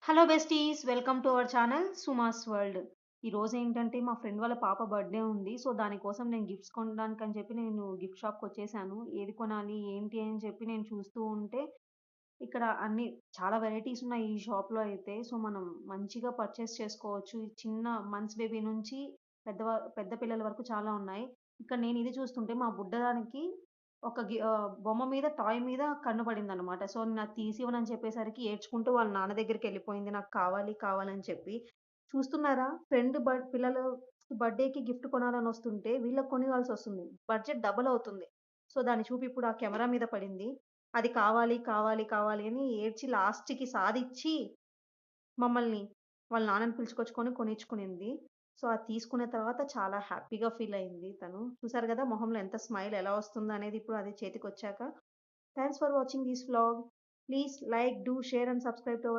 Hello besties welcome to our channel సుమాస్ world. ఈరోజు ఏంటంటే మా ఫ్రెండ్ వాళ్ళ పాప బర్త్డే ఉంది. సో దానికోసం నేను గిఫ్ట్స్ కొనడానికి అని చెప్పి నేను గిఫ్ట్ షాప్‌కి వచ్చేసాను. ఏది కొనాలి ఏంటి అని చెప్పి నేను చూస్తూ ఉంటే ఇక్కడ అన్ని చాలా వెరైటీస్ ఉన్నాయి ఈ షాప్‌లో అయితే. సో మనం మంచిగా పర్చేస్ చేసుకోవచ్చు. ఈ చిన్న మంత్స్ బేబీ నుంచి పెద్ద పిల్లల వరకు చాలా ఉన్నాయి. ఇక్కడ నేను ఇది చూస్తుంటే మా బుడ్డదానికి బొమ్మ మీద టాయ్ మీద కన్ను పడిందనమాట. సో, నాకు తీసివ్వనని చెప్పేసరికి ఏడ్చుకుంటూ వాళ్ళ నాన్న దగ్గరికెళ్ళిపోయింది. నాకు కావాలి, కావాలని చెప్పి. చూస్తున్నారా? ఫ్రెండ్ పిల్లలు బర్త్‌డేకి గిఫ్ట్ కొనాలనొస్తుంటే వీళ్ళకి కొనివ్వాల్సొస్తుంది. బడ్జెట్ డబుల్ అవుతుంది. సో, దాని చూపు ఇప్పుడు ఆ కెమెరా మీద పడింది. అది కావాలి, కావాలి, కావాలి అని ఏడ్చి లాస్ట్‌కి సాధిచ్చి మమ్మల్ని వాళ్ళ నాన్నని పిలుచుకొచ్చుకొని కొనిచ్చుకునింది. సో, అది తీసుకున్న తర్వాత చాలా హ్యాపీగా ఫీల్ అయింది తను. చూసారు గదా! మొహంలో ఎంత స్మైల్ ఎలా వస్తుందనేది ఇప్పుడు అది చేతికొచ్చాక. Thanks for watching this vlog. Please like, do, share and subscribe to hour